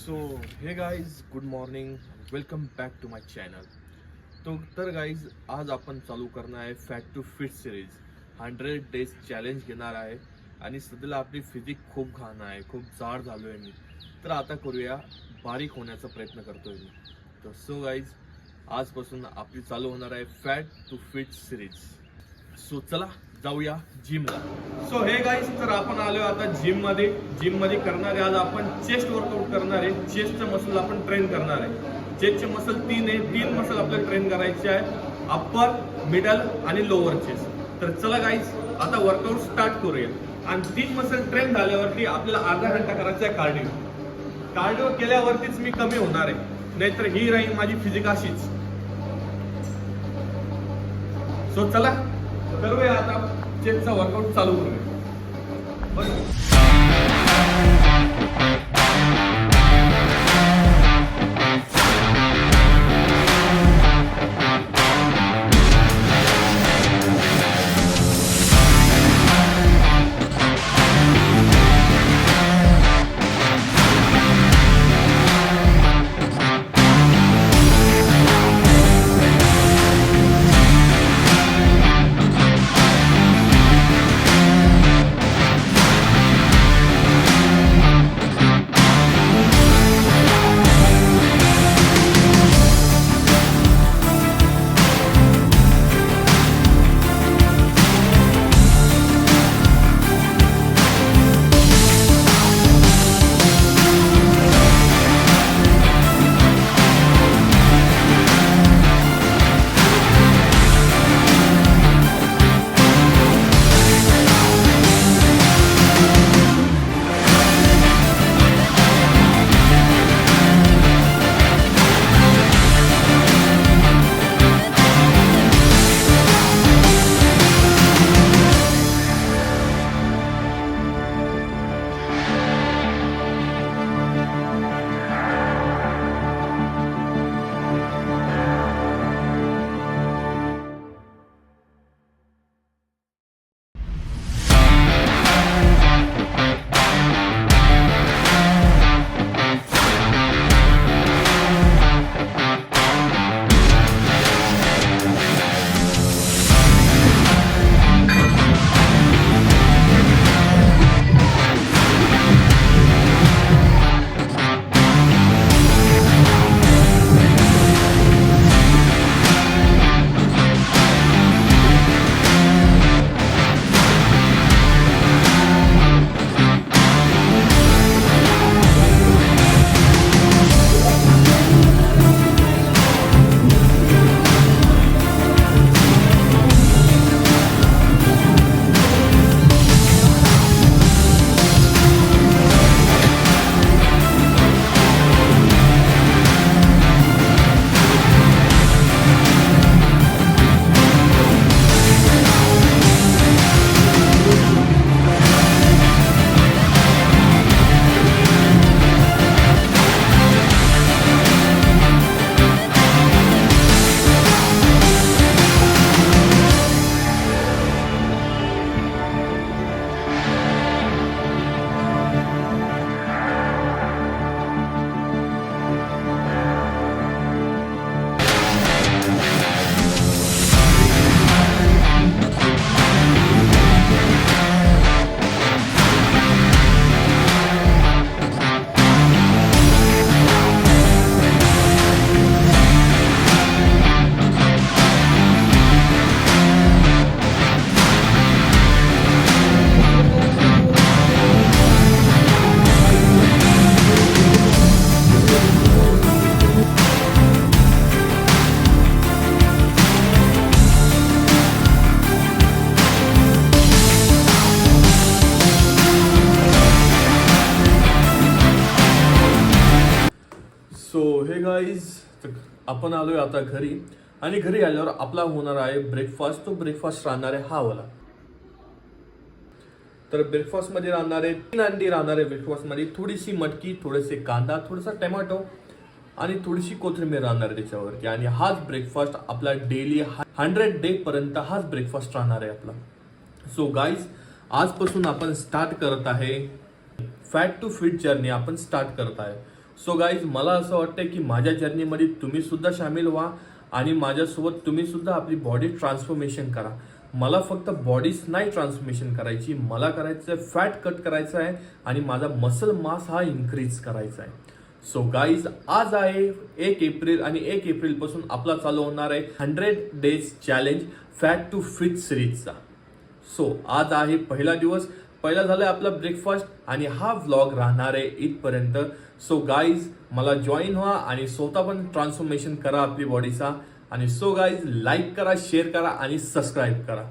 So hey guys good morning, welcome back to my channel. तर guys आज आपण चालू करणार आहे fat to fit series. 100 days challenge घेणार आहे आणि सध्याला आपली फिजिक खूप घाण आहे, खूप जाड झालो आहे मी. तर आता करूया बारीक होण्याचा प्रयत्न करतोय मी. तर सो गाईज आजपासून आपली चालू होणार आहे fat to fit series. So चला जाऊया जिमला. सो हे गाईज तर आपण आलो आता जिम मध्ये करणार आहे आज आपण चेस्ट वर्कआउट करणार आहे. चेस्टचे मसल आपण ट्रेन करणार आहे. चेस्टचे मसल 3 आहे, 3 मसल आपल्याला ट्रेन करायचे आहे, अप्पर, मिडल आणि लोअर चेस्ट. तर चला गाईज आता वर्कआउट स्टार्ट करूया. आणि 3 मसल ट्रेन झाल्यावरती आपल्याला अर्धा घंटा करायचा आहे कार्डिओ केल्यावरतीच मी कमी होणार आहे, नाहीतर ही राहील माझी फिजिक अशीच. सो चला करूया आता चेस्टचा वर्कआउट चालू करूया. बस सो हे गाईज आपण आलोय आता घरी आणि घरी आल्यावर आपला होणार आहे ब्रेकफास्ट. तो ब्रेकफास्ट राहणार आहे हा वाला. तर ब्रेकफास्ट मध्ये राहणार आहे 3 अंडी राहणार आहे. ब्रेकफास्ट मध्ये थोडीशी मटकी, थोडेसे कांदा, थोडासा टोमॅटो आणि थोडीशी कोथिंबीर राहणार आहे त्याच्यावरती. आणि हाच ब्रेकफास्ट आपला डेली 100 डे पर्यंत हाच ब्रेकफास्ट राहणार आहे आपला. सो गाईज आजपासून आपण स्टार्ट करत आहे फॅट टू फिट जर्नी आपण स्टार्ट करत आहे. सो गाईज मला असं वाटतं की माझ्या जर्नीमध्ये तुम्ही सुद्धा सामील व्हा आणि माझ्यासोबत तुम्ही सुद्धा आपली बॉडी ट्रान्सफॉर्मेशन करा. मला फक्त बॉडीच नाही ट्रान्सफॉर्मेशन करायची, मला करायचं आहे फॅट कट करायचं आहे आणि माझा मसल मास हा इन्क्रीज करायचा आहे. सो गाईज आज आहे 1 एप्रिल आणि 1 एप्रिलपासून आपला चालू होणार आहे 100 days challenge fat to fit सिरीजचा. सो आज आहे पहिला दिवस, पहिला झालाय आपला ब्रेकफास्ट आणि हा व्लॉग राहणार आहे इथपर्यंत. सो गाईज मला जॉईन व्हा आणि स्वतः पण ट्रान्सफॉर्मेशन करा आपली बॉडीचा. आणि सो गाईज लाईक करा, शेअर करा आणि सबस्क्राईब करा.